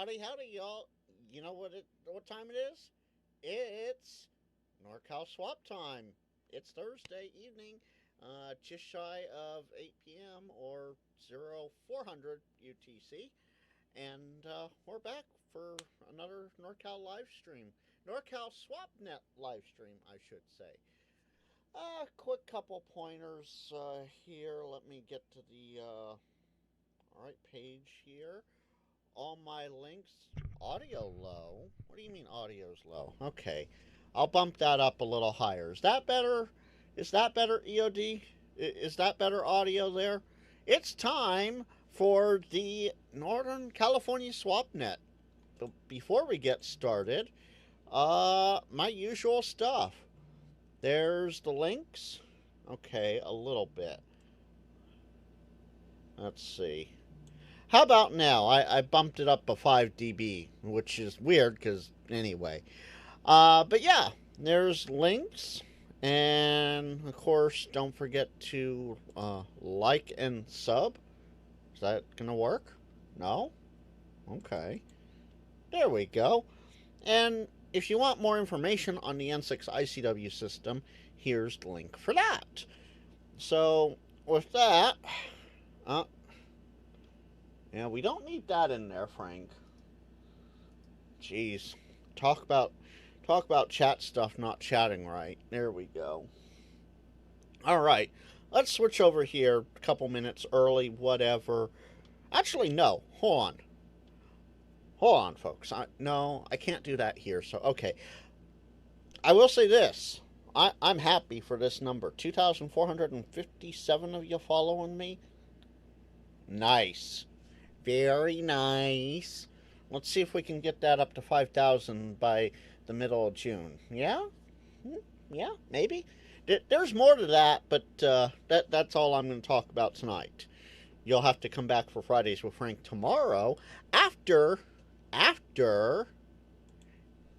Howdy, howdy, y'all. You know what time it is? It's NorCal Swap time. It's Thursday evening, just shy of 8 p.m. or 0400 UTC. And we're back for another NorCal live stream. NorCal SwapNet live stream, I should say. Quick couple pointers here. Let me get to the right page here. All my links, audio low. What do you mean audio's low? Okay, I'll bump that up a little higher. Is that better? Is that better, EOD? Is that better audio there? It's time for the Northern California SwapNet. But before we get started, my usual stuff. There's the links. Okay, a little bit. Let's see. How about now? I bumped it up a 5 dB, which is weird because anyway. But yeah, there's links. And of course, don't forget to like and sub. Is that going to work? No? Okay. There we go. And if you want more information on the N6ICW system, here's the link for that. So, with that, yeah, we don't need that in there, Frank. Jeez. Talk about chat stuff not chatting right. There we go. Alright. Let's switch over here a couple minutes early, whatever. Actually, no. Hold on. Hold on, folks. No, I can't do that here. So, okay. I will say this. I'm happy for this number. 2,457 of you following me. Nice. Very nice. Let's see if we can get that up to 5,000 by the middle of June. Yeah? Yeah, maybe. There's more to that, but that's all I'm going to talk about tonight. You'll have to come back for Fridays with Frank tomorrow after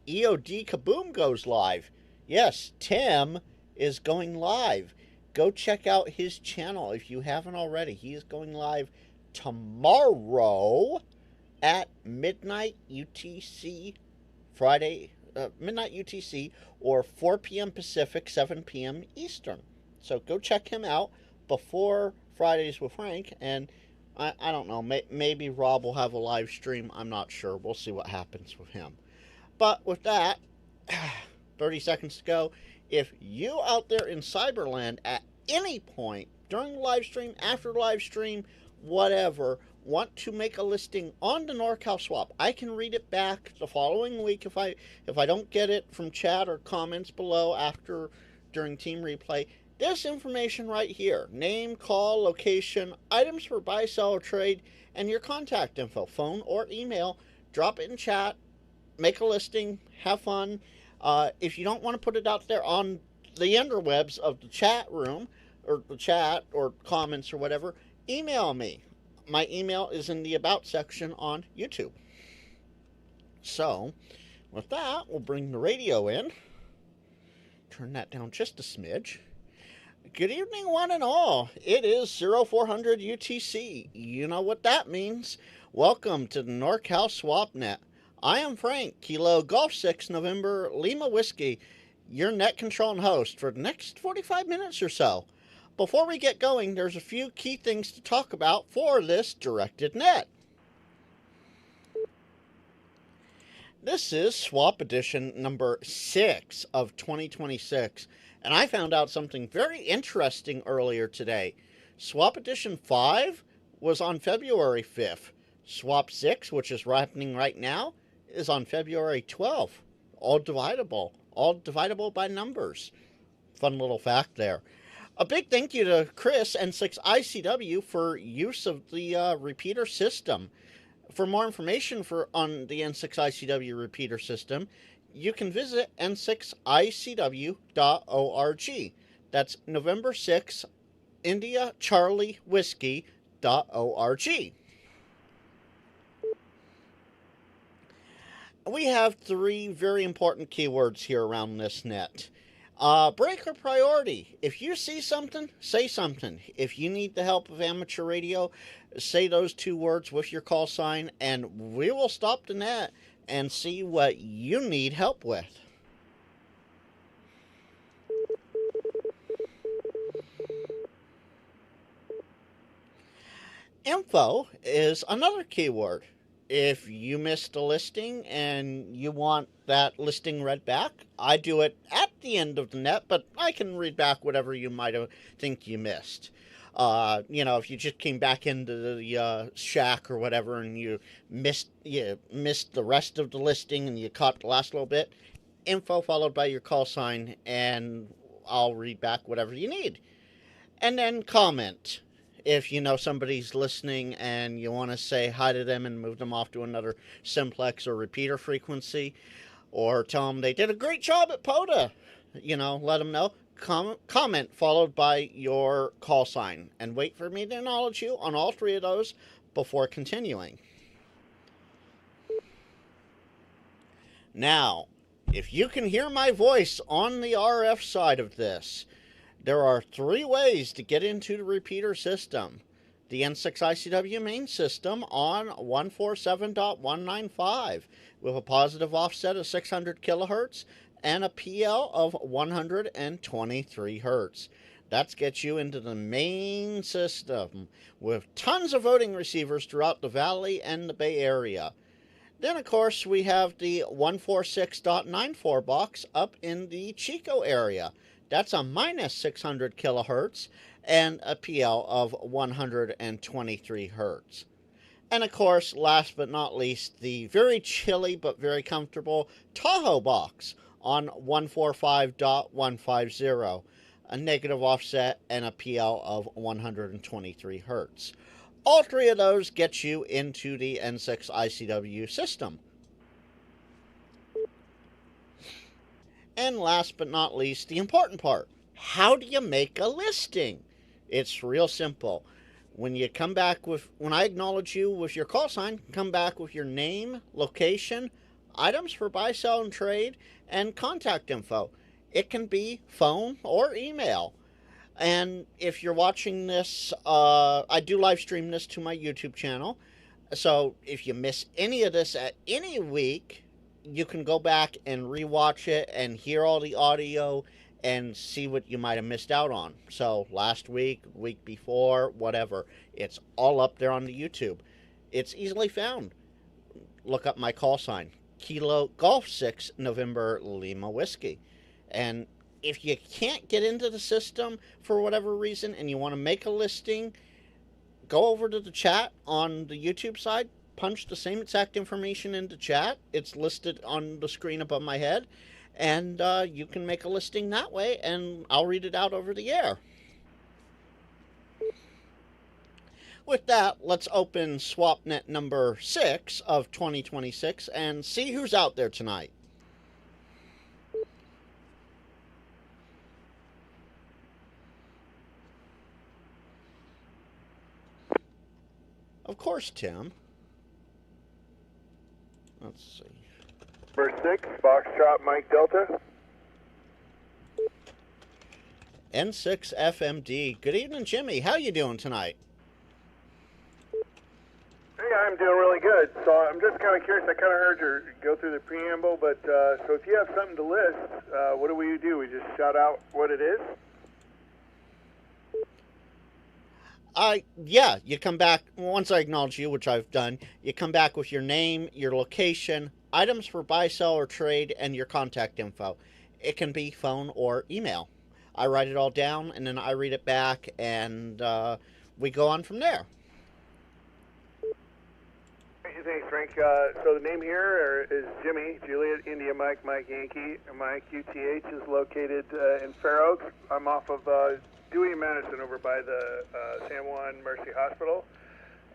EOD Kaboom goes live. Yes, Tim is going live. Go check out his channel if you haven't already. He is going live tomorrow at midnight UTC, Friday, midnight UTC, or 4 p.m. Pacific, 7 p.m. Eastern. So go check him out before Fridays with Frank, and I don't know, maybe Rob will have a live stream. I'm not sure. We'll see what happens with him. But with that, 30 seconds to go. If you out there in Cyberland at any point during the live stream, after the live stream, whatever, want to make a listing on the NorCal Swap, I can read it back the following week if I don't get it from chat or comments below after during team replay. This information right here, name, call, location, items for buy, sell, or trade, and your contact info, phone or email, drop it in chat, make a listing, have fun. If you don't want to put it out there on the interwebs of the chat room, or the chat, or comments, or whatever, email me. My email is in the About section on YouTube. So, with that, we'll bring the radio in. Turn that down just a smidge. Good evening, one and all. It is 0400 UTC. You know what that means. Welcome to the NorCal SwapNet. I am Frank, Kilo Golf 6 November Lima Whiskey, your net control and host for the next 45 minutes or so. Before we get going, there's a few key things to talk about for this directed net. This is Swap Edition number 6 of 2026, and I found out something very interesting earlier today. Swap Edition 5 was on February 5th. Swap 6, which is happening right now, is on February 12th. All dividable by numbers. Fun little fact there. A big thank you to Chris, N6ICW, for use of the repeater system. For more information on the N6ICW repeater system, you can visit n6icw.org. That's November 6, India Charlie Whiskey.org. We have 3 very important keywords here around this net. Breaker priority. If you see something, say something. If you need the help of amateur radio, say those two words with your call sign, and we will stop the net and see what you need help with. Info is another keyword. If you missed a listing and you want that listing read back, I do it at the end of the net, but I can read back whatever you might think you missed. If you just came back into the shack or whatever and you missed the rest of the listing and you caught the last little bit, info followed by your call sign, and I'll read back whatever you need. And then comment. If you know somebody's listening and you want to say hi to them and move them off to another simplex or repeater frequency, or tell them they did a great job at POTA, let them know. Comment followed by your call sign, and wait for me to acknowledge you on all three of those before continuing. Now, if you can hear my voice on the RF side of this, there are three ways to get into the repeater system. The N6ICW main system on 147.195 with a positive offset of 600 kilohertz and a PL of 123 hertz. That gets you into the main system with tons of voting receivers throughout the Valley and the Bay Area. Then, of course, we have the 146.94 box up in the Chico area. That's a minus 600 kilohertz and a PL of 123 hertz. And of course, last but not least, the very chilly but very comfortable Tahoe box on 145.150, a negative offset and a PL of 123 hertz. All three of those get you into the N6ICW system. And last but not least, the important part. How do you make a listing? It's real simple. When I acknowledge you with your call sign, come back with your name, location, items for buy, sell, and trade, and contact info. It can be phone or email. And if you're watching this, I do live stream this to my YouTube channel. So if you miss any of this at any week, you can go back and rewatch it and hear all the audio and see what you might have missed out on. So last week, week before, whatever, it's all up there on the YouTube. It's easily found. Look up my call sign, Kilo Golf 6 November Lima Whiskey. And if you can't get into the system for whatever reason and you want to make a listing, go over to the chat on the YouTube side, punch the same exact information into chat. It's listed on the screen above my head, and you can make a listing that way, and I'll read it out over the air. With that, let's open SwapNet number 6 of 2026 and see who's out there tonight. Of course, Tim. Let's see. Number 6, Foxtrot Mike Delta. N6FMD. Good evening, Jimmy. How you doing tonight? Hey, I'm doing really good. So I'm just kind of curious. I kind of heard you go through the preamble, but so if you have something to list, what do? We just shout out what it is? Yeah, you come back, once I acknowledge you, which I've done, you come back with your name, your location, items for buy, sell, or trade, and your contact info. It can be phone or email. I write it all down, and then I read it back, and we go on from there. Thanks, Frank. So the name here is Jimmy, Juliet, India, Mike, Mike, Yankee. My QTH is located in Fair Oaks. I'm off of Dewey and Madison over by the San Juan Mercy Hospital.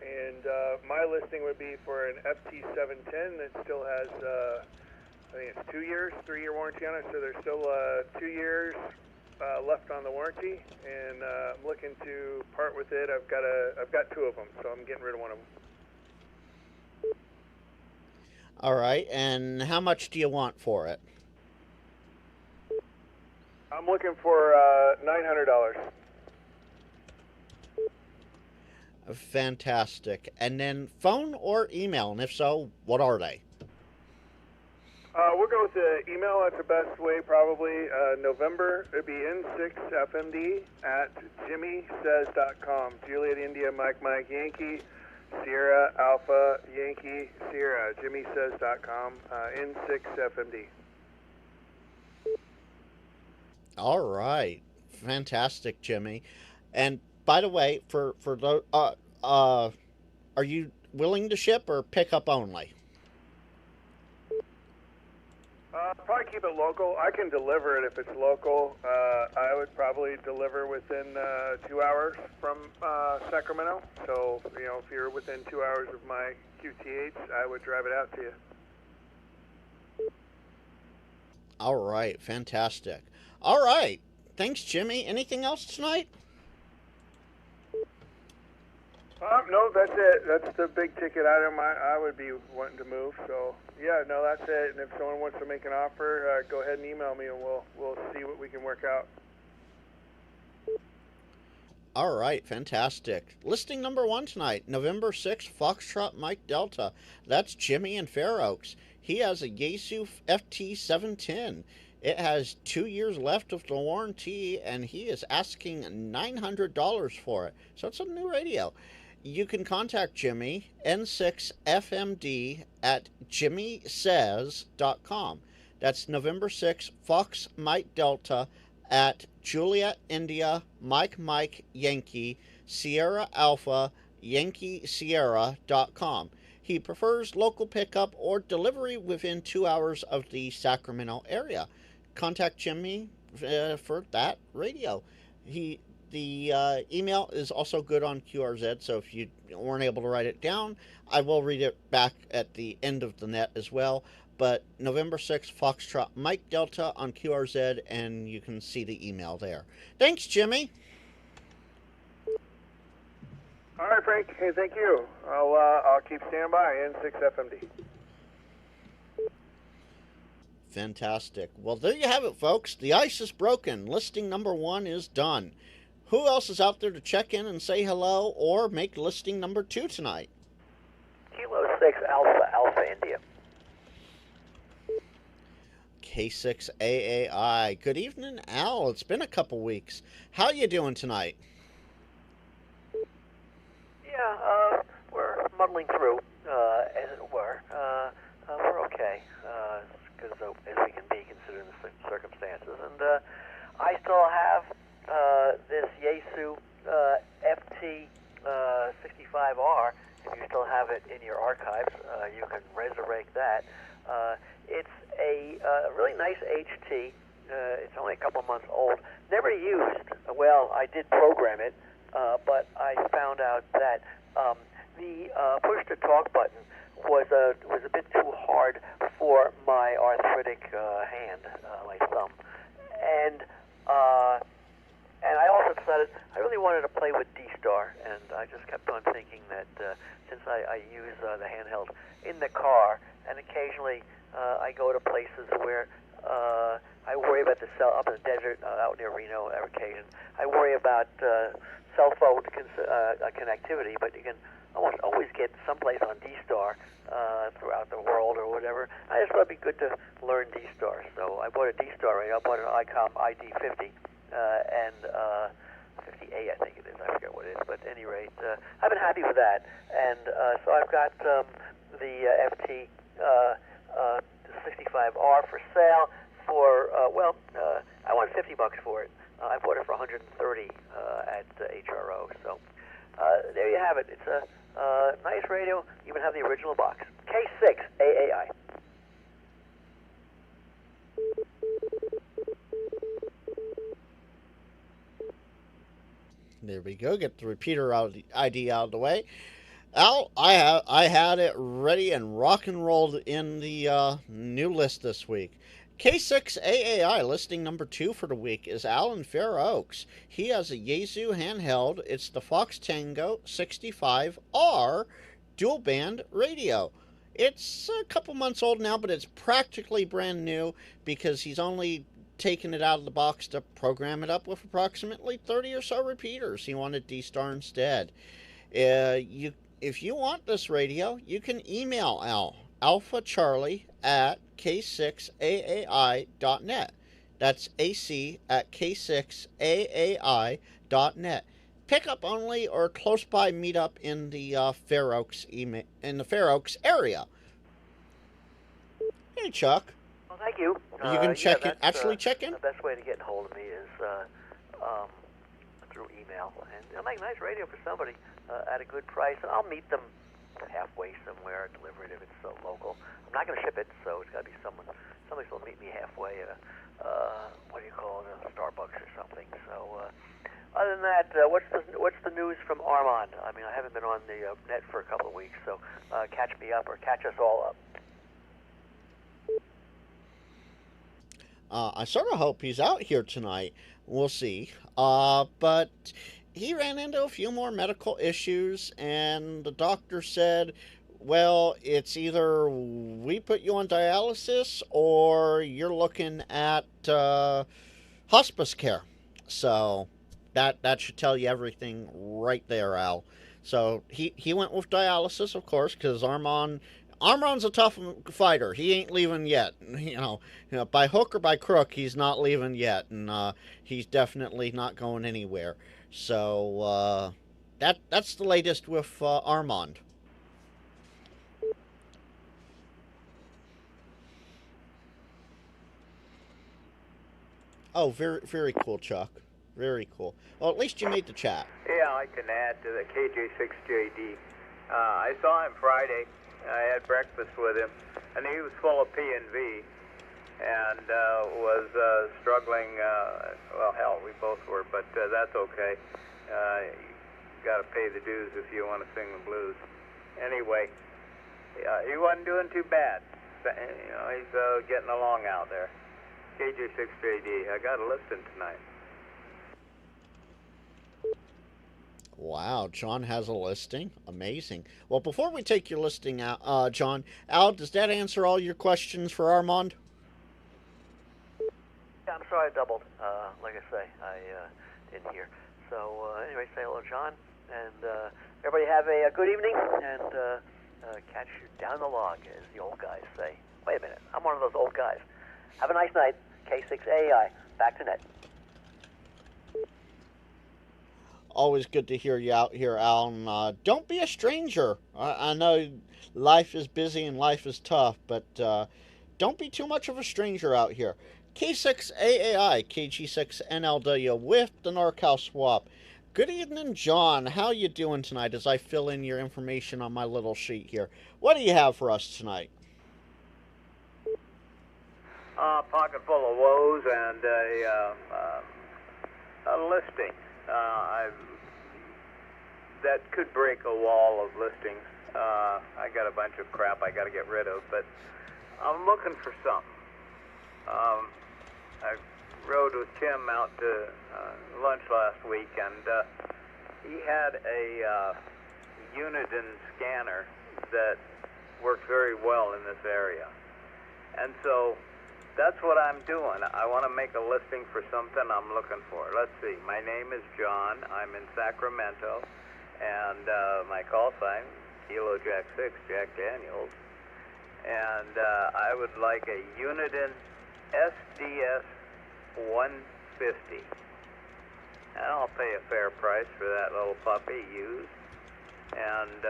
And my listing would be for an FT710 that still has, I think it's 2 years, 3-year warranty on it. So there's still 2 years left on the warranty, and I'm looking to part with it. I've got 2 of them, so I'm getting rid of one of them. All right, and how much do you want for it? I'm looking for $900. Fantastic. And then phone or email, and if so, what are they? We'll go with the email. That's the best way, probably. November, it'd be N6FMD at jimmysays.com. Juliet India Mike Mike Yankee Sierra Alpha Yankee Sierra. jimmysays.com. N6FMD. All right. Fantastic, Jimmy. And by the way, for the are you willing to ship or pick up only? Probably keep it local. I can deliver it if it's local. I would probably deliver within 2 hours from Sacramento. So, if you're within 2 hours of my QTH, I would drive it out to you. All right. Fantastic. All right. Thanks, Jimmy. Anything else tonight? No, that's it. That's the big ticket item I would be wanting to move. So, yeah, no, that's it. And if someone wants to make an offer, go ahead and email me, and we'll see what we can work out. All right, fantastic. Listing number 1 tonight, November 6th, Foxtrot Mike Delta. That's Jimmy in Fair Oaks. He has a Yaesu FT710. It has 2 years left of the warranty, and he is asking $900 for it. So it's a new radio. You can contact Jimmy, N6FMD, at jimmysays.com. That's November 6th, Fox Mike Delta, at Juliet India Mike Mike Yankee Sierra Alpha Yankee Sierra.com. He prefers local pickup or delivery within 2 hours of the Sacramento area. Contact Jimmy for that radio. The email is also good on QRZ, so if you weren't able to write it down, I will read it back at the end of the net as well. But November 6th, Foxtrot Mike Delta on QRZ, and you can see the email there. Thanks, Jimmy. All right, Frank. Hey, thank you. I'll keep standing by. N6FMD. Fantastic. Well, there you have it, folks. The ice is broken. Listing number 1 is done. Who else is out there to check in and say hello or make listing number 2 tonight? Kilo 6 Alpha Alpha India. K6AAI. Good evening, Al. It's been a couple weeks. How you doing tonight? Yeah, we're muddling through, as it were. We're okay, as we can be considering the circumstances. And I still have this Yaesu FT65R. If you still have it in your archives, you can resurrect that. It's a really nice HT. It's only a couple months old. Never used. Well, I did program it, but I found out that the push-to-talk button was a bit too hard for my arthritic hand, my thumb, and I also decided I really wanted to play with D-Star, and I just kept on thinking that since I use the handheld in the car, and occasionally I go to places where I worry about the cell up in the desert, out near Reno, on occasion. I worry about cell phone connectivity, but you can almost always get someplace on D-Star throughout the world or whatever. I just thought it'd be good to learn D-Star, so I bought a D-Star radio. I bought an ICOM ID50 and 50A, I think it is. I forget what it is, but at any rate, I've been happy with that. And so I've got the FT 65R for sale for I want $50 for it. I bought it for $130 at HRO. So there you have it. It's a nice radio. You even have the original box. K6AAI. There we go. Get the repeater ID out of the way. Al, I had it ready and rock and rolled in the new list this week. K6AAI listing number 2 for the week is Al in Fair Oaks. He has a Yaesu handheld. It's the Fox Tango 65R dual band radio. It's a couple months old now, but it's practically brand new because he's only taken it out of the box to program it up with approximately 30 or so repeaters. He wanted D-Star instead. If you want this radio, you can email Al, alphacharlie at k6aai.net. That's AC at k6aai.net. Pickup only or close by meetup in the Fair Oaks area. Hey, Chuck. Well, thank you. You can check yeah, in. Actually, check in. The best way to get in hold of me is through email, and they'll make nice radio for somebody at a good price. And I'll meet them halfway somewhere, deliver it if it's local. I'm not going to ship it, so it's got to be somebody's will meet me halfway at what do you call it, a Starbucks or something. So other than that, what's the news from Armand? I mean, I haven't been on the net for a couple of weeks, so catch me up or catch us all up. I sort of hope he's out here tonight. We'll see. But he ran into a few more medical issues, and the doctor said, well, it's either we put you on dialysis or you're looking at hospice care. So that should tell you everything right there, Al. So he went with dialysis, of course, because Armand's a tough fighter. He ain't leaving yet. You know, by hook or by crook, he's not leaving yet, and he's definitely not going anywhere. So that's the latest with Armand. Oh, very very cool, Chuck. Very cool. Well, at least you made the chat. Yeah, I can add to the KJ6JD. I saw him Friday. I had breakfast with him, and he was full of P&V and was struggling. Well, hell, we both were, but that's okay. You got to pay the dues if you want to sing the blues. Anyway, he wasn't doing too bad. You know, he's getting along out there. KJ6JD. I got a listing tonight. Wow, John has a listing. Amazing. Well, before we take your listing out, John, Al, does that answer all your questions for Armand? Yeah, I'm sorry I doubled. Like I say, I didn't hear. So anyway, say hello, John, and everybody have a good evening, and catch you down the log, as the old guys say. Wait a minute, I'm one of those old guys. Have a nice night. K6AI, back to net. Always good to hear you out here, Al. And, don't be a stranger. I know life is busy and life is tough, but don't be too much of a stranger out here. K6AAI, KG6NLW with the NorCal swap. Good evening, John. How you doing tonight as I fill in your information on my little sheet here? What do you have for us tonight? Pocket full of woes and a listing. That could break a wall of listings. I got a bunch of crap I got to get rid of, but I'm looking for something. I rode with Tim out to lunch last week, and he had a Uniden scanner that works very well in this area. And so that's what I'm doing. I want to make a listing for something I'm looking for. Let's see. My name is John. I'm in Sacramento, and my call sign, Kilo Jack 6, Jack Daniels. And I would like a Uniden SDS 150. And I'll pay a fair price for that little puppy used. And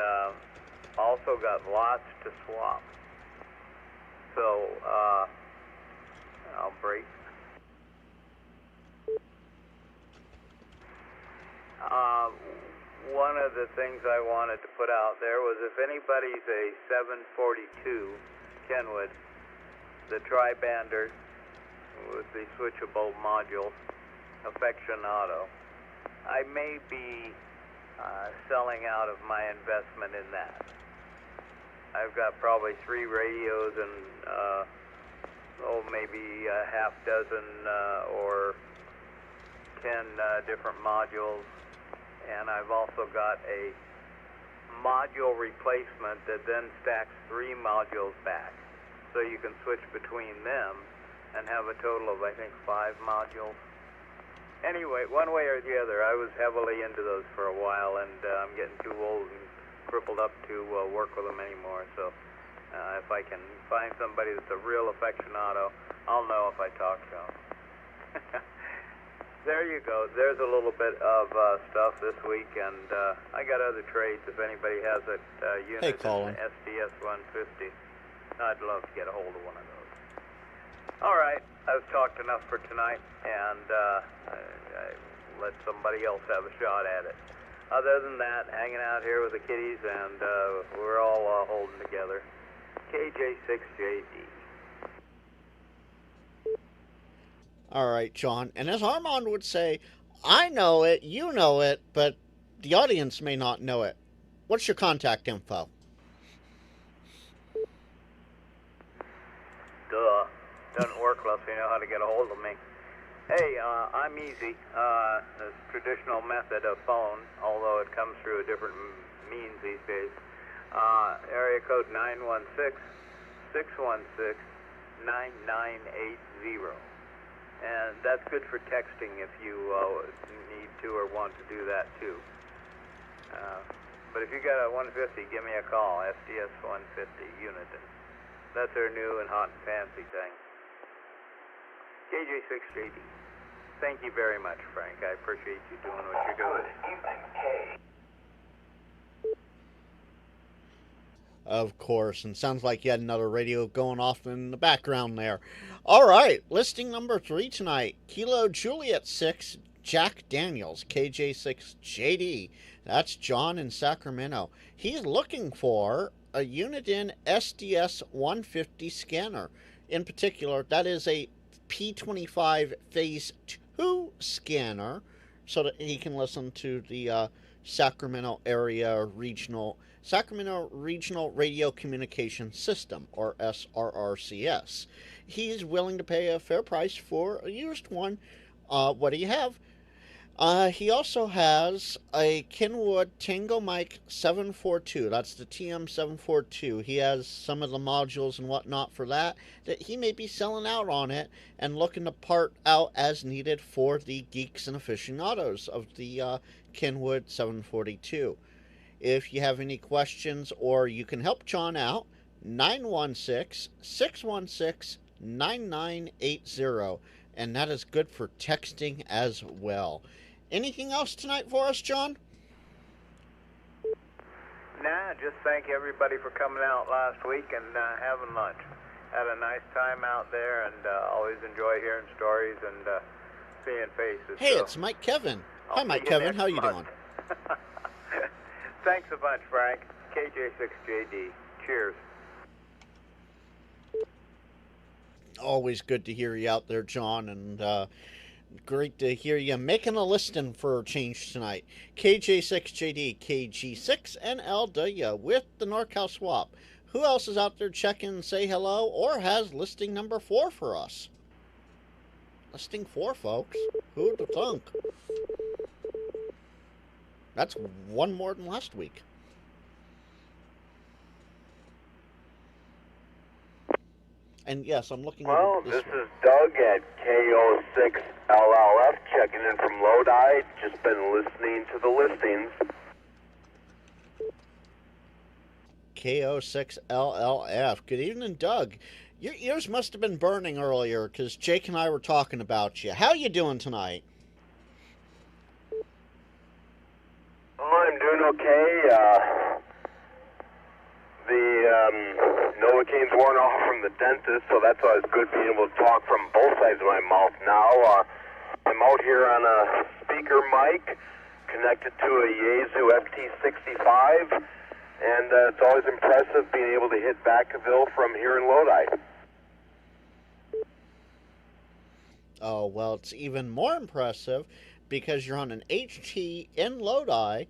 also got lots to swap. So, I'll break. One of the things I wanted to put out there was if anybody's a 742 Kenwood, the tri-bander with the switchable module, aficionado, I may be selling out of my investment in that. I've got probably 3 radios and maybe a half dozen or 10 different modules, and I've also got a module replacement that then stacks 3 modules back, so you can switch between them and have a total of, I think, 5 modules. Anyway, one way or the other, I was heavily into those for a while, and I'm getting too old and crippled up to work with them anymore. So if I can find somebody that's a real aficionado, I'll know if I talk to them. There you go. There's a little bit of stuff this week, and I got other trades. If anybody has a unit in SDS 150, I'd love to get a hold of one of those. All right, I've talked enough for tonight, and I let somebody else have a shot at it. Other than that, hanging out here with the kiddies, and we're all holding together. KJ6JD. All right, John. And as Armand would say, I know it, you know it, but the audience may not know it. What's your contact info? Duh. Doesn't work unless you know how to get a hold of me. Hey, I'm easy. The traditional method of phone, although it comes through a different means these days. Area code 916-616-9980. And that's good for texting if you need to or want to do that too. But if you got a 150, give me a call. SDS 150 Uniten. That's our new and hot and fancy thing. KJ6JD. Thank you very much, Frank. I appreciate you doing what you're doing. Of course, and sounds like you had another radio going off in the background there. All right, listing number 3 tonight. Kilo Juliet 6, Jack Daniels, KJ6JD. That's John in Sacramento. He's looking for a Uniden SDS 150 scanner. In particular, that is a P25 Phase 2 scanner, so that he can listen to the Sacramento Regional Radio Communication System, or SRRCS. He is willing to pay a fair price for a used one. What do you have? He also has a Kenwood Tango Mic 742. That's the TM742. He has some of the modules and whatnot for that he may be selling out on it and looking to part out as needed for the geeks and aficionados of the Kenwood 742. If you have any questions or you can help John out, 916-616-9980. And that is good for texting as well. Anything else tonight for us, John? Nah, just thank everybody for coming out last week and having lunch. Had a nice time out there, and always enjoy hearing stories and seeing faces. Hey, so it's Mike Kevin. Hi, Mike Kevin. How you doing? Thanks a bunch, Frank. KJ6JD. Cheers. Always good to hear you out there, John, and great to hear you making a listing for a change tonight. KJ6JD, KG6NLW with the NorCal swap. Who else is out there checking and say hello or has listing number 4 for us? Listing 4, folks. Who'd have thunk? That's one more than last week. And yes, I'm looking Well, at this is Doug at KO6LLF checking in from Lodi. Just been listening to the listings. KO6LLF. Good evening, Doug. Your ears must have been burning earlier because Jake and I were talking about you. How you doing tonight? Oh, I'm doing okay. The Novocaine's worn off from the dentist, so that's why it's good being able to talk from both sides of my mouth now. I'm out here on a speaker mic connected to a Yaesu FT65, and it's always impressive being able to hit Vacaville from here in Lodi. Oh, well, it's even more impressive because you're on an HT in Lodi,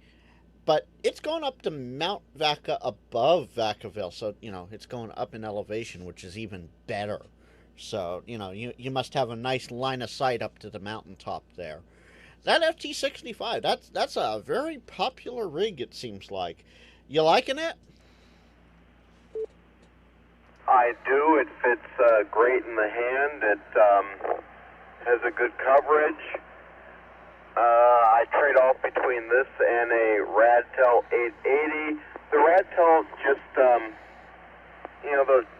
but it's going up to Mount Vaca above Vacaville. So, it's going up in elevation, which is even better. So, you must have a nice line of sight up to the mountaintop there. That FT65, that's a very popular rig, it seems like. You liking it? I do. It fits great in the hand. It has a good coverage. I trade off between this and a Radtel 880. The Radtel just, the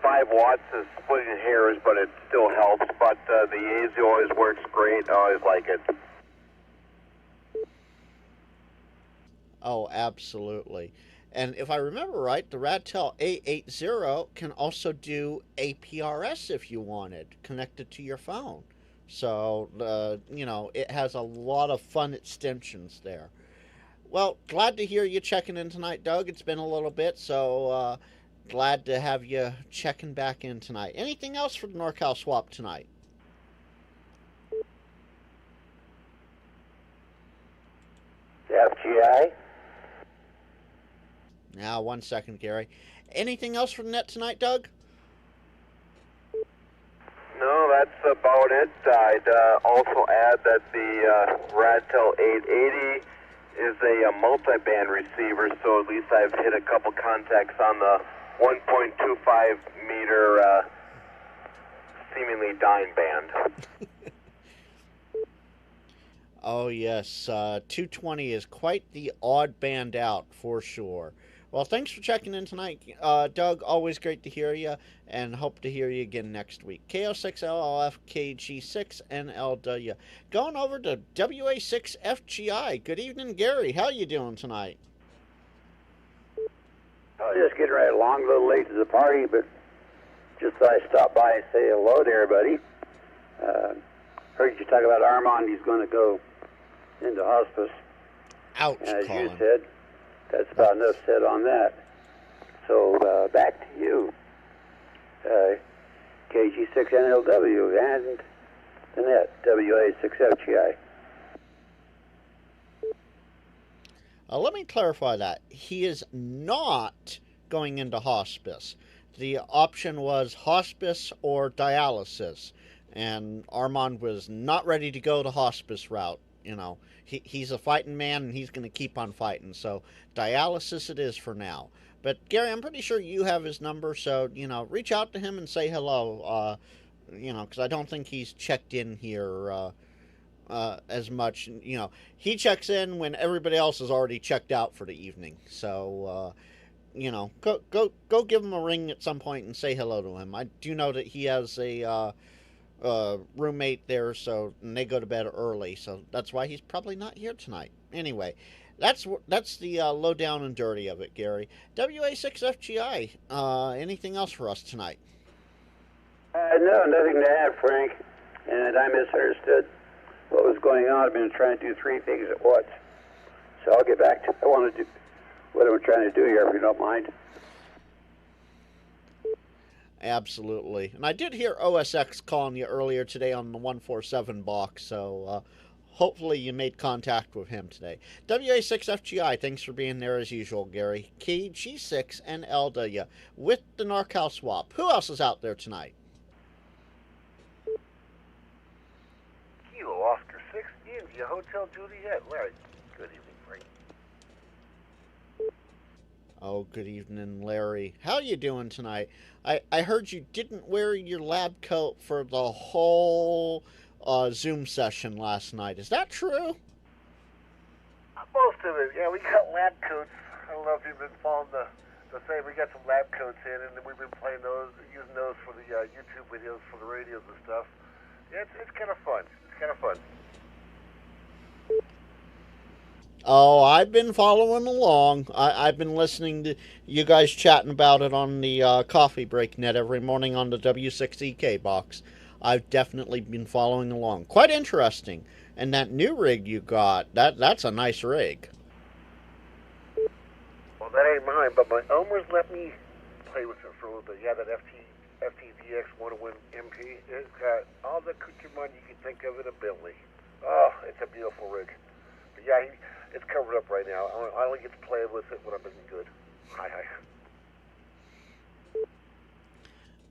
5 watts is splitting hairs, but it still helps. But the Yaesu always works great. I always like it. Oh, absolutely. And if I remember right, the Radtel 880 can also do APRS if you wanted, connected to your phone. So, it has a lot of fun extensions there. Well, glad to hear you checking in tonight, Doug. It's been a little bit, so glad to have you checking back in tonight. Anything else for the NorCal Swap tonight? FGI? Now, 1 second, Gary. Anything else for the net tonight, Doug? No, that's about it. I'd also add that the Radtel 880 is a multi-band receiver, so at least I've hit a couple contacts on the 1.25 meter seemingly dying band. Oh, yes. 220 is quite the odd band out, for sure. Well, thanks for checking in tonight, Doug. Always great to hear you, and hope to hear you again next week. KO6LLF KG6NLW. Going over to WA6FGI. Good evening, Gary. How you doing tonight? I was just getting right along, a little late to the party, but just thought I'd stop by and say hello to everybody. Heard you talk about Armand. He's going to go into hospice. Ouch, And as Colin. you said, that's about enough said on that. So back to you. KG6NLW and the net, WA6FGI. Let me clarify that. He is not going into hospice. The option was hospice or dialysis, and Armand was not ready to go the hospice route. He's a fighting man, and he's going to keep on fighting. So dialysis it is for now. But Gary, I'm pretty sure you have his number, so reach out to him and say hello. Because I don't think he's checked in here as much. He checks in when everybody else is already checked out for the evening. So go give him a ring at some point and say hello to him. I do know that he has a roommate there, and they go to bed early, so that's why he's probably not here tonight. Anyway, that's the low-down and dirty of it, Gary. WA6FGI, anything else for us tonight? No, nothing to add, Frank. And I misunderstood what was going on. I've been trying to do 3 things at once. So I'll get back to what I'm trying to do here, if you don't mind. Absolutely. And I did hear OSX calling you earlier today on the 147 box, so hopefully you made contact with him today. WA6FGI, thanks for being there as usual, Gary. KG6NLW with the NorCal Swap. Who else is out there tonight? Kilo Oscar 6 India Hotel Juliet. Larry, good evening, Frank. Oh, good evening, Larry. How you doing tonight? I heard you didn't wear your lab coat for the whole Zoom session last night. Is that true? Most of it, yeah. We got lab coats. I don't know if you've been following the thing. We got some lab coats in, and we've been playing those, using those for the YouTube videos for the radios and stuff. Yeah, it's kind of fun. It's kind of fun. Oh, I've been following along. I've been listening to you guys chatting about it on the coffee break net every morning on the W6EK box. I've definitely been following along. Quite interesting. And that new rig you got, that's a nice rig. Well, that ain't mine, but my Elmer's let me play with it for a little bit. Yeah, that FTVX 101 MP. It's got all the cookie money you can think of in a Bentley. Oh, it's a beautiful rig. But yeah, it's covered up right now. I only get to play with it when I'm in good. Hi.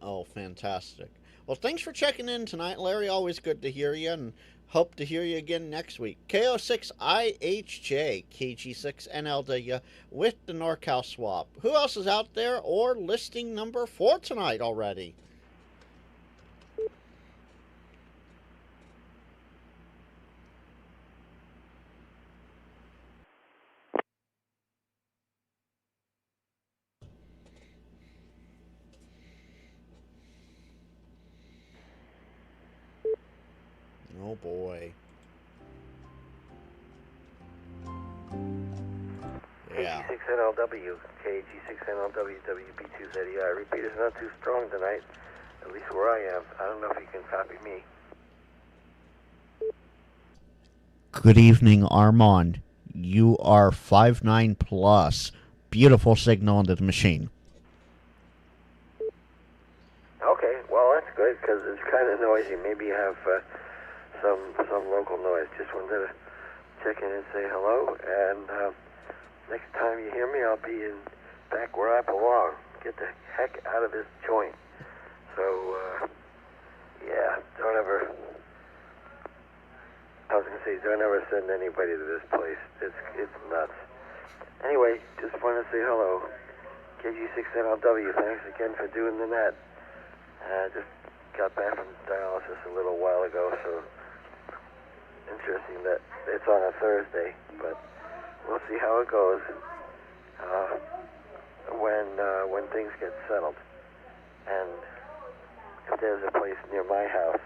Oh, fantastic. Well, thanks for checking in tonight, Larry. Always good to hear you, and hope to hear you again next week. KO6IHJ, KG6NLW with the NorCal swap. Who else is out there or listing number 4 tonight already? Oh boy. Yeah. KG6NLW, KG6NLW, WB2ZEI. Repeater's not too strong tonight, at least where I am. I don't know if you can copy me. Good evening, Armand. You are 5'9 plus. Beautiful signal into the machine. Okay, well that's good because it's kind of noisy. Maybe you have some local noise. Just wanted to check in and say hello. And next time you hear me, I'll be back where I belong. Get the heck out of this joint. So yeah, don't ever. I was gonna say, don't ever send anybody to this place. It's nuts. Anyway, just want to say hello. KG6NLW, thanks again for doing the net. Just got back from dialysis a little while ago, so interesting that it's on a Thursday, but we'll see how it goes when things get settled. And if there's a place near my house.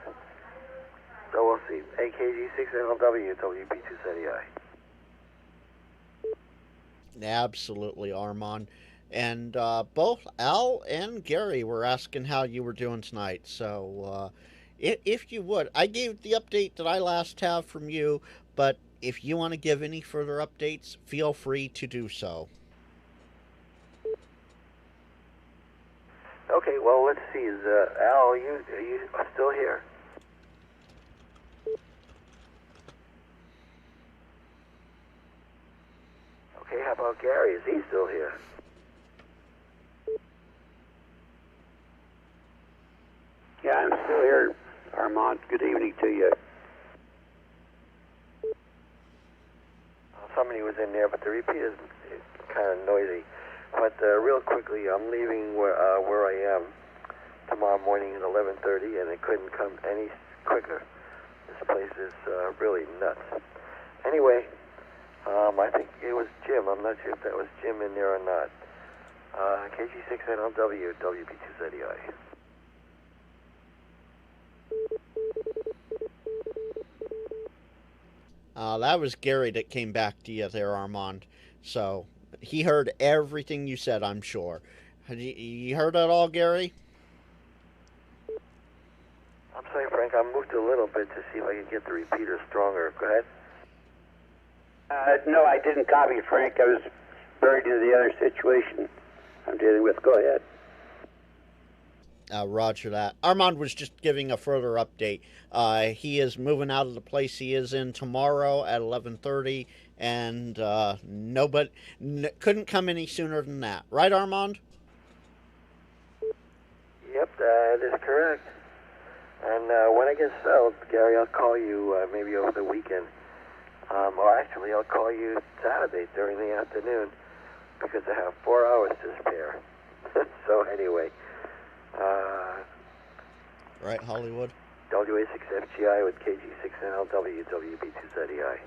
So we'll see. AKG6NLW, WB2ZEI. Absolutely, Armand. And both Al and Gary were asking how you were doing tonight. So if you would, I gave the update that I last have from you, but if you want to give any further updates, feel free to do so. Okay, well, let's see. Is Al, are you still here? Okay, how about Gary? Is he still here? Yeah, I'm still here, Armand. Good evening to you. Somebody was in there, but the repeat is kind of noisy. But real quickly, I'm leaving where I am tomorrow morning at 11:30, and it couldn't come any quicker. This place is really nuts. Anyway, I think it was Jim. I'm not sure if that was Jim in there or not. KG6NLW, WB2ZEI. That was Gary that came back to you there, Armand. So he heard everything you said, I'm sure. You heard that all, Gary? I'm sorry, Frank. I moved a little bit to see if I could get the repeater stronger. Go ahead. No, I didn't copy Frank. I was buried in the other situation I'm dealing with. Go ahead. Roger that. Armand was just giving a further update. He is moving out of the place he is in tomorrow at 11:30, and nobody couldn't come any sooner than that. Right, Armand? Yep, that is correct. And when I get settled, Gary, I'll call you maybe over the weekend. Or actually, I'll call you Saturday during the afternoon because I have 4 hours to spare. So anyway. Right, Hollywood? WA6FGI with KG6NLW, WB2ZEI.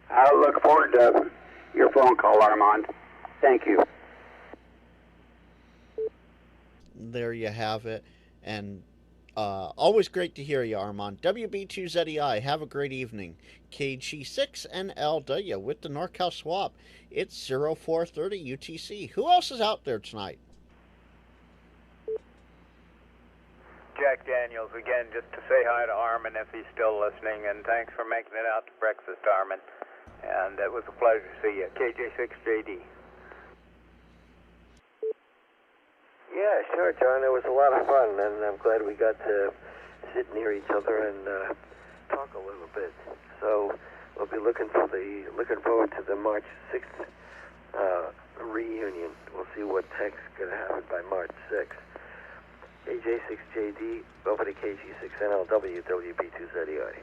I'll look forward to your phone call, Armand. Thank you. There you have it. And always great to hear you, Armand. WB2ZEI, have a great evening. KG6NLW with the NorCal swap. It's 0430 UTC. Who else is out there tonight? Jack Daniels again, just to say hi to Armin if he's still listening, and thanks for making it out to breakfast, Armin. And it was a pleasure to see you. KJ6JD. Yeah, sure, John. It was a lot of fun, and I'm glad we got to sit near each other and talk a little bit. So we'll be looking forward to the March 6th reunion. We'll see what tech's going to happen by March 6th. AJ6JD over to KG6NLW WB2ZEI.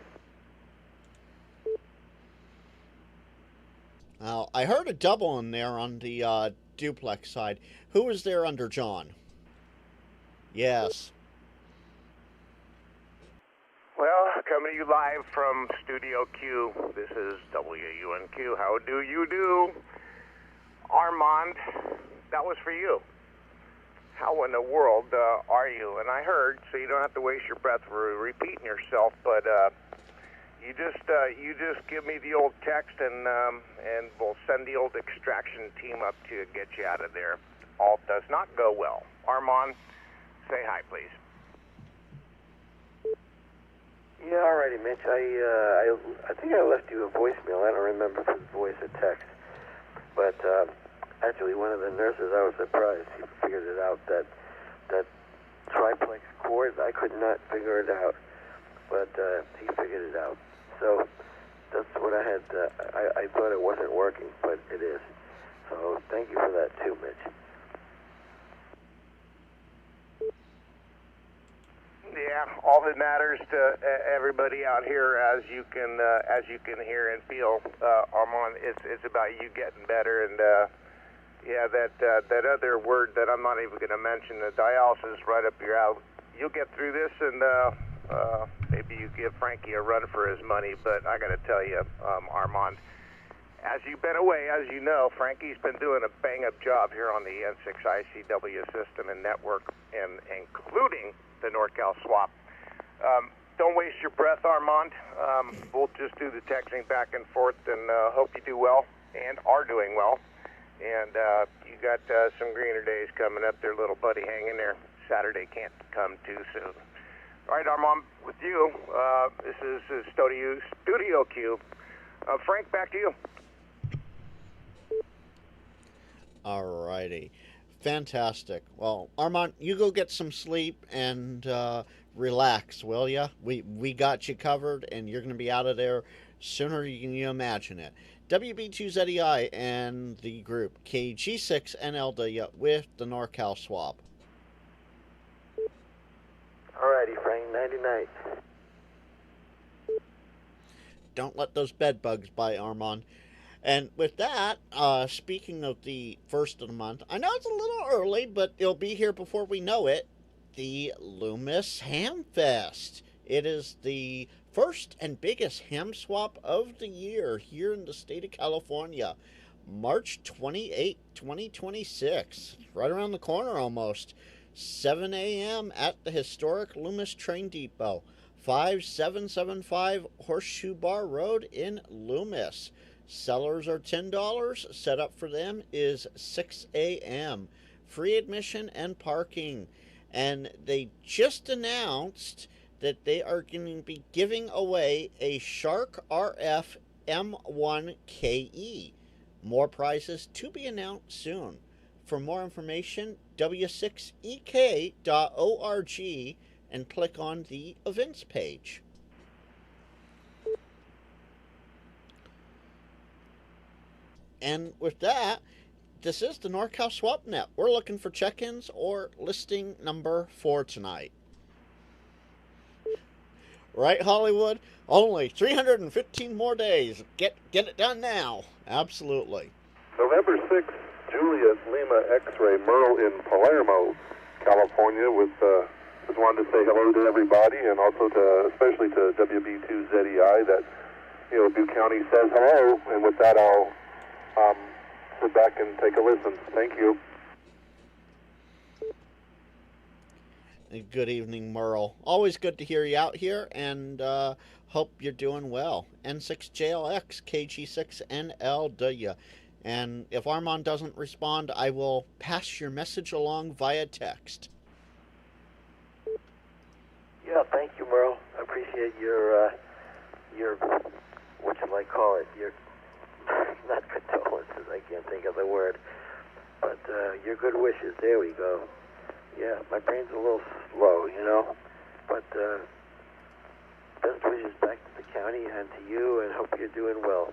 Now, I heard a double in there on the duplex side. Who was there under John? Yes. Well, coming to you live from Studio Q, this is WUNQ. How do you do? Armand, that was for you. How in the world are you? And I heard, so you don't have to waste your breath for repeating yourself, but you just give me the old text and we'll send the old extraction team up to get you out of there. All does not go well. Armand, say hi, please. Yeah, alrighty, Mitch. I think I left you a voicemail. I don't remember if it was voice or text. But actually, one of the nurses, I was surprised. He figured it out, that triplex cord, I could not figure it out. But he figured it out. So that's what I had. I thought it wasn't working, but it is. So thank you for that too, Mitch. Yeah, all that matters to everybody out here, as you can hear and feel, Armand, it's about you getting better. And yeah, that other word that I'm not even going to mention, the dialysis, right up your alley. You'll get through this, and maybe you give Frankie a run for his money. But I got to tell you, Armand, as you've been away, as you know, Frankie's been doing a bang-up job here on the N6ICW system and network, and including the NorCal swap. Don't waste your breath, Armand. We'll just do the texting back and forth, and hope you do well and are doing well. And you got some greener days coming up there, little buddy. Hang in there. Saturday can't come too soon. All right, Armand, with you, this is Studio Q. Frank, back to you. All righty. Fantastic. Well, Armand, you go get some sleep and relax, will ya? We got you covered, and you're going to be out of there sooner than you imagine it. WB2ZEI and the group KG6NLW with the NorCal swap. Alrighty, Frank, nighty-night. Don't let those bed bugs bite, Armand. And with that, speaking of the first of the month, I know it's a little early, but it'll be here before we know it, the Loomis Ham Fest. It is the first and biggest ham swap of the year here in the state of California. March 28, 2026. Right around the corner almost. 7 a.m. at the historic Loomis Train Depot. 5775 Horseshoe Bar Road in Loomis. Sellers are $10. Setup for them is 6 a.m. Free admission and parking. And they just announced that they are going to be giving away a Shark RF M1KE. More prizes to be announced soon. For more information, w6ek.org and click on the events page. And with that, this is the NorCal SwapNet. We're looking for check-ins or listing number 4 tonight. Right, Hollywood? Only 315 more days. Get it done now. Absolutely. November 6th, Juliet Lima X-Ray Merle in Palermo, California. Just wanted to say hello to everybody, and also especially to WB2ZEI that Duke County says hello. And with that, I'll sit back and take a listen. Thank you. Good evening, Merle. Always good to hear you out here, and hope you're doing well. N6JLX, KG6NLW. And if Armand doesn't respond, I will pass your message along via text. Yeah, thank you, Merle. I appreciate your what you might call it, your, not condolences, I can't think of the word, but your good wishes. There we go. Yeah, my brain's a little slow, but best wishes back to the county and to you, and hope you're doing well.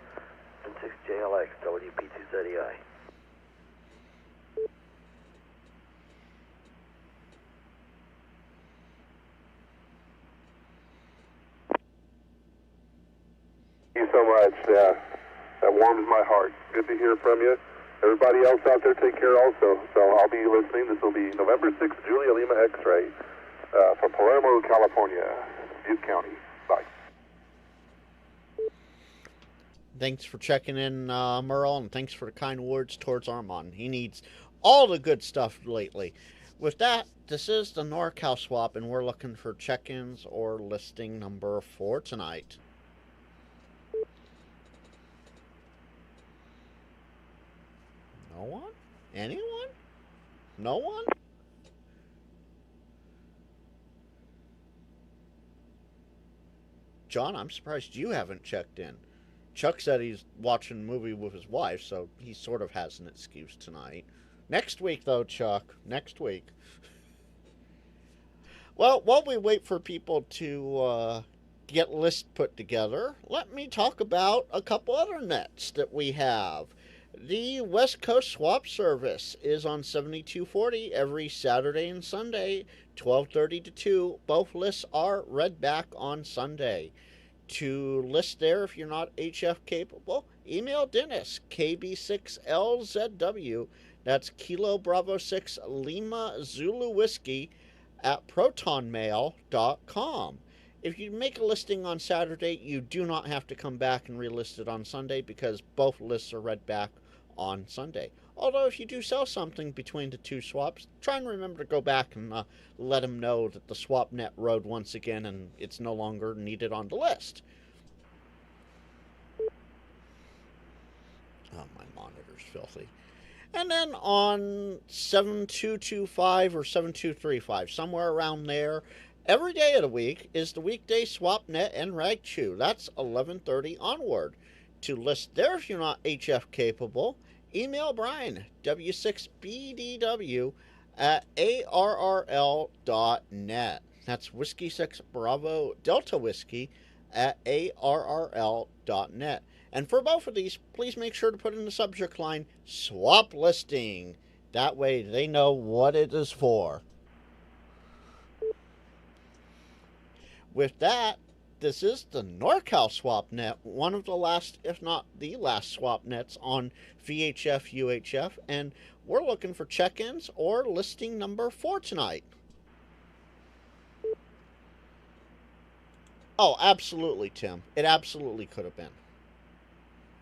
N6JLX, WP2ZEI. you so much. That warms my heart. Good to hear from you. Everybody else out there, take care also. So I'll be listening. This will be November 6th, Julia Lima X-Ray from Palermo, California, Butte County. Bye. Thanks for checking in, Merle, and thanks for the kind words towards Armand. He needs all the good stuff lately. With that, this is the NorCal Swap, and we're looking for check-ins or listing number 4 tonight. No one? Anyone? No one? John, I'm surprised you haven't checked in. Chuck said he's watching a movie with his wife, so he sort of has an excuse tonight. Next week, though, Chuck. Next week. Well, while we wait for people to get lists put together, let me talk about a couple other nets that we have. The West Coast Swap Service is on 7240 every Saturday and Sunday, 12:30 to 2. Both lists are read back on Sunday. To list there, if you're not HF capable, email Dennis, KB6LZW, that's Kilo Bravo 6 Lima Zulu Whiskey, at protonmail.com. If you make a listing on Saturday, you do not have to come back and relist it on Sunday because both lists are read back on Sunday. Although if you do sell something between the two swaps, try and remember to go back and let them know that the swap net rode once again and it's no longer needed on the list. Oh, my monitor's filthy. And then on 7225 or 7235, somewhere around there, every day of the week is the weekday swap net and rag chew. That's 11:30 onward. To list there if you're not HF capable, email Brian, W6BDW at ARRL.net. That's Whiskey 6 Bravo Delta Whiskey at ARRL.net. And for both of these, please make sure to put in the subject line, swap listing. That way they know what it is for. With that, this is the NorCal Swap Net, one of the last, if not the last swap nets on VHF UHF, and we're looking for check-ins or listing number 4 tonight. Oh, absolutely, Tim. It absolutely could have been.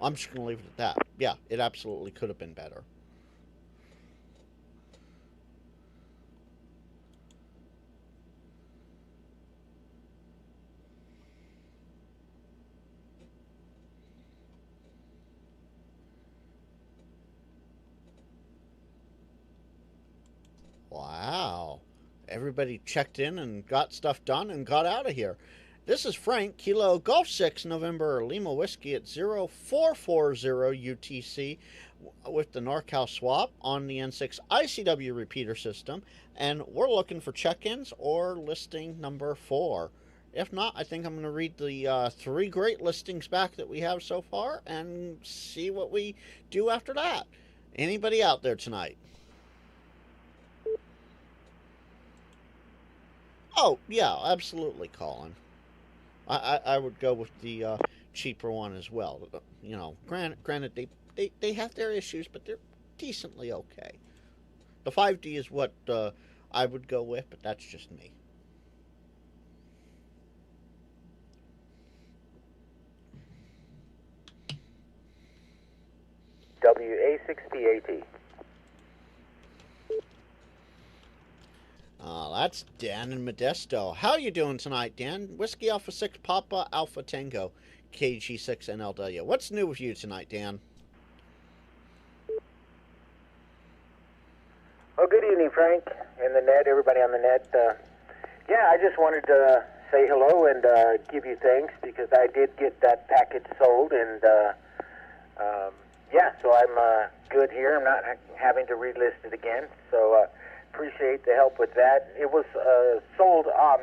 I'm just going to leave it at that. Yeah, it absolutely could have been better. Wow. Everybody checked in and got stuff done and got out of here. This is Frank, Kilo Golf 6 November Lima Whiskey at 0440 UTC with the NorCal Swap on the N6ICW Repeater system, and we're looking for check-ins or listing number 4. If not, I think I'm going to read the 3 great listings back that we have so far and see what we do after that. Anybody out there tonight? Oh, yeah, absolutely, Colin. I would go with the cheaper one as well. You know, granted they have their issues, but they're decently okay. The 5D is what I would go with, but that's just me. WA6PAT. That's Dan in Modesto. How you doing tonight, Dan? Whiskey Alpha 6 Papa Alpha Tango, KG6 NLW. What's new with you tonight, Dan? Oh, good evening, Frank, and the net, everybody on the net. Yeah, I just wanted to say hello and give you thanks because I did get that package sold, and yeah, so I'm good here. I'm not having to relist it again, so appreciate the help with that. It was sold on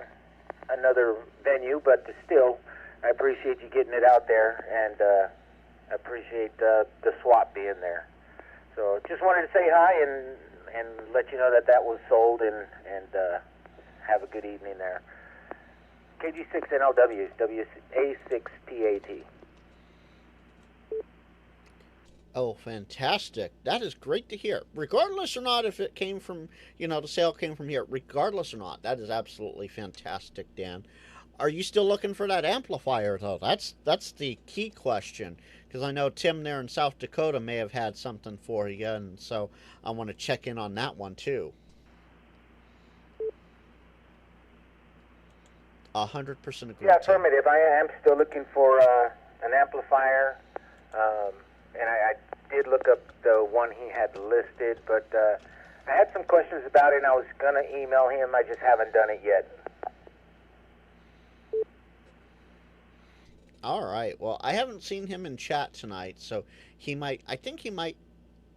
another venue, but still, I appreciate you getting it out there, and I appreciate the swap being there. So just wanted to say hi and let you know that that was sold, and have a good evening there. KG6NLW, WA6PAT. Oh, fantastic. That is great to hear. Regardless or not if it came from, the sale came from here, regardless or not, that is absolutely fantastic, Dan. Are you still looking for that amplifier, though? That's the key question, because I know Tim there in South Dakota may have had something for you, and so I want to check in on that one, too. 100% agree. Yeah, affirmative. I am still looking for an amplifier, and I did look up the one he had listed, but I had some questions about it, and I was going to email him. I just haven't done it yet. All right. Well, I haven't seen him in chat tonight, so I think he might.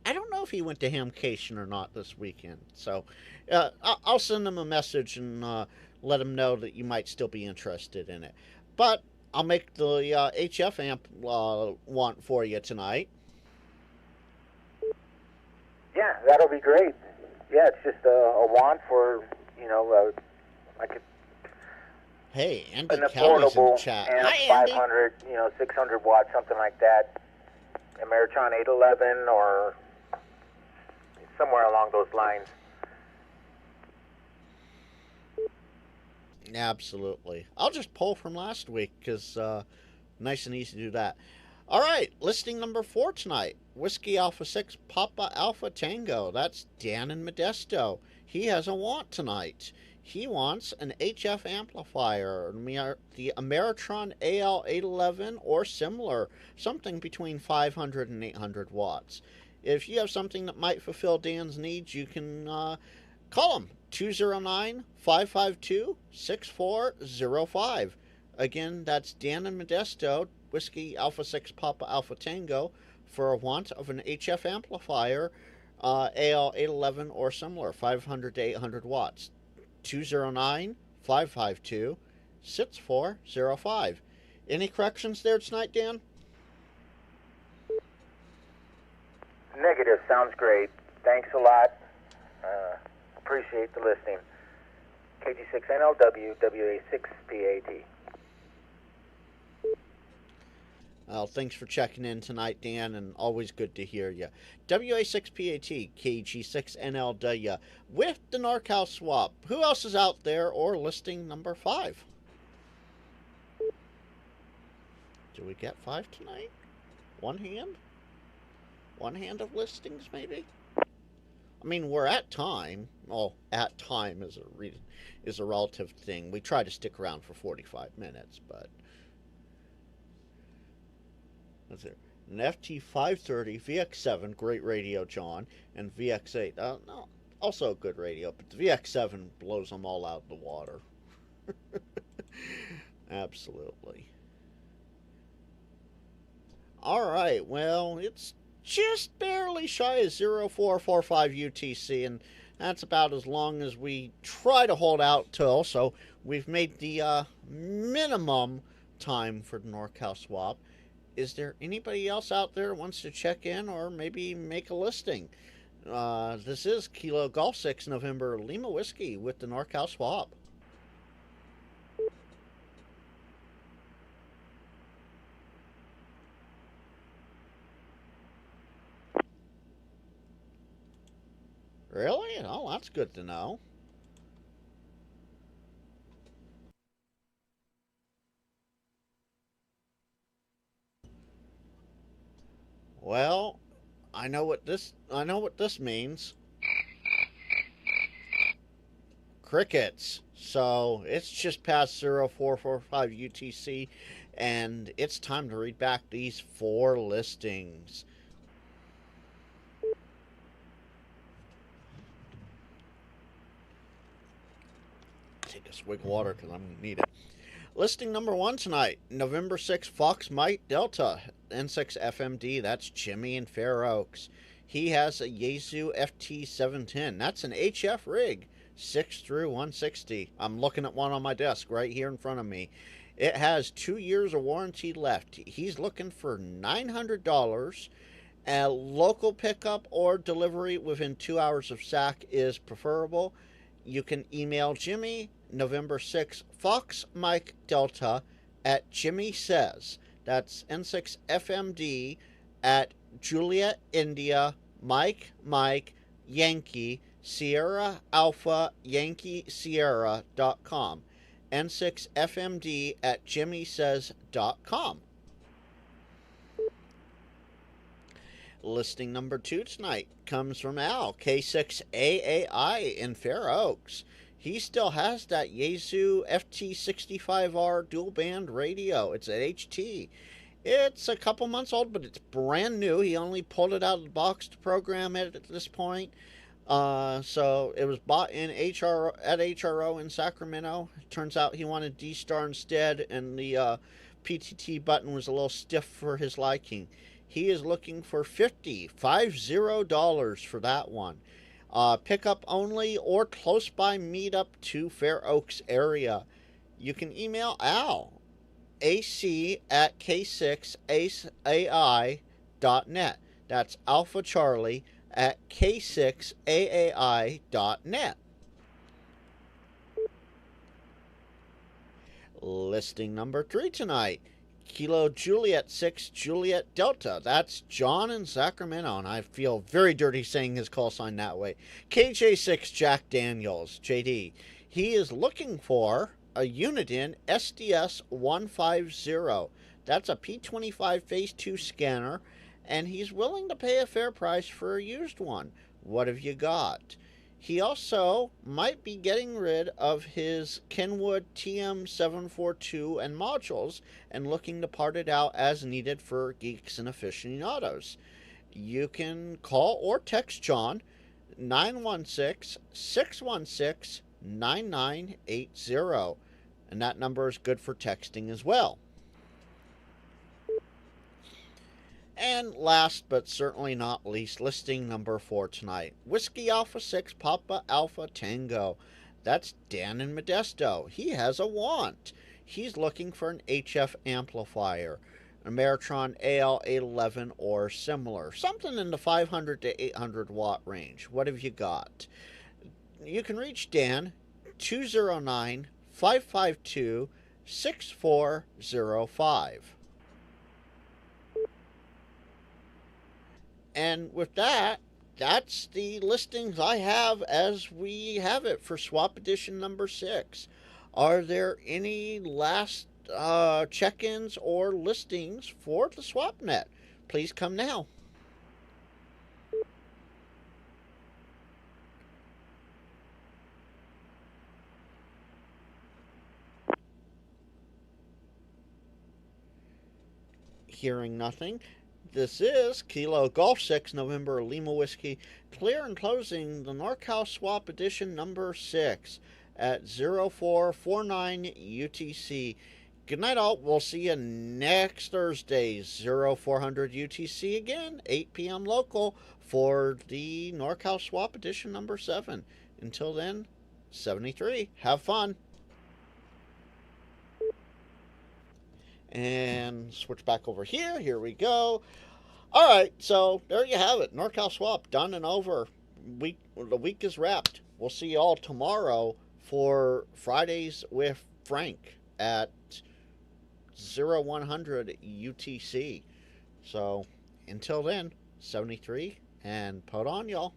I don't know if he went to Hamcation or not this weekend. So I'll send him a message and let him know that you might still be interested in it. But I'll make the HF amp want for you tonight. Yeah, that'll be great. Yeah, it's just a want for, like Hey, Andy an Kelly's in affordable chat. amp, Hi, Andy. 500, 600 watts, something like that. Ameritron 811 or somewhere along those lines. Absolutely. I'll just pull from last week because nice and easy to do that. All right, listing number 4 tonight. Whiskey Alpha 6 Papa Alpha Tango. That's Dan in Modesto. He has a want tonight. He wants an HF amplifier, the Ameritron AL811 or similar, something between 500 and 800 watts. If you have something that might fulfill Dan's needs, you can call him, 209-552-6405. Again, that's Dan in Modesto, Whiskey Alpha 6 Papa Alpha Tango, for a want of an HF amplifier, AL811 or similar, 500 to 800 watts. 209-552-6405. Any corrections there tonight, Dan? Negative. Sounds great. Thanks a lot. Appreciate the listening. KG6NLW, WA6PAT. Well, thanks for checking in tonight, Dan, and always good to hear you. WA6PAT, KG6NLW, with the NorCal swap. Who else is out there or listing number 5? Do we get 5 tonight? One hand? One hand of listings, maybe? I mean, we're at time. Well, at time is a relative thing. We try to stick around for 45 minutes, but... That's it. An FT530 VX7, great radio, John, and VX8. No, also a good radio, but the VX7 blows them all out of the water. Absolutely. All right, well, it's just barely shy of 0445 UTC, and that's about as long as we try to hold out till. So we've made the minimum time for the NorCal swap. Is there anybody else out there who wants to check in or maybe make a listing? This is Kilo Golf 6 November Lima Whiskey with the NorCal swap. Really? Oh, that's good to know. Well, I know what this means. Crickets. So it's just past 0445 UTC, and it's time to read back these 4 listings. Take a swig of water because I'm going to need it. Listing number 1 tonight, November 6, Fox Mike Delta, N6FMD, that's Jimmy in Fair Oaks. He has a Yaesu FT710, that's an HF rig, 6 through 160. I'm looking at one on my desk right here in front of me. It has 2 years of warranty left. He's looking for $900. A local pickup or delivery within 2 hours of SAC is preferable. You can email Jimmy, November 6, Fox Mike Delta at Jimmy Says. That's N6FMD at Juliet India Mike Yankee Sierra Alpha Yankee Sierra.com. N6FMD at jimmysays.com. Listing number 2 tonight comes from Al, K6AAI in Fair Oaks. He still has that Yaesu FT65R dual band radio. It's at HT. It's a couple months old, but it's brand new. He only pulled it out of the box to program it at this point. So it was bought in at HRO in Sacramento. It turns out he wanted D-Star instead, and the PTT button was a little stiff for his liking. He is looking for $50 for that one. Pickup only or close by meetup to Fair Oaks area. You can email Al, AC at K6AI.net. That's Alpha Charlie at K6AAI.net. Listing number 3 tonight. Kilo Juliet 6 Juliet Delta. That's John in Sacramento, and I feel very dirty saying his call sign that way. KJ6 Jack Daniels, JD. He is looking for a Uniden SDS 150. That's a P25 Phase 2 scanner, and he's willing to pay a fair price for a used one. What have you got? He also might be getting rid of his Kenwood TM742 and modules and looking to part it out as needed for geeks and aficionados. You can call or text John 916-616-9980, and that number is good for texting as well. And last but certainly not least, listing number 4 tonight. Whiskey Alpha 6 Papa Alpha Tango. That's Dan in Modesto. He has a want. He's looking for an HF amplifier, a Meritron AL811 or similar. Something in the 500 to 800 watt range. What have you got? You can reach Dan 209-552-6405. And with that, that's the listings I have as we have it for Swap Edition number 6. Are there any last check-ins or listings for the SwapNet? Please come now. Hearing nothing. This is Kilo Golf 6 November Lima Whiskey, clear and closing the NorCal Swap Edition number 6 at 0449 UTC. Good night all. We'll see you next Thursday, 0400 UTC again, 8 p.m. local for the NorCal Swap Edition number 7. Until then, 73. Have fun. And switch back over here. Here we go. All right, so there you have it. NorCal Swap done and over. The week is wrapped. We'll see you all tomorrow for Fridays with Frank at 0100 UTC. So until then, 73 and put on, y'all.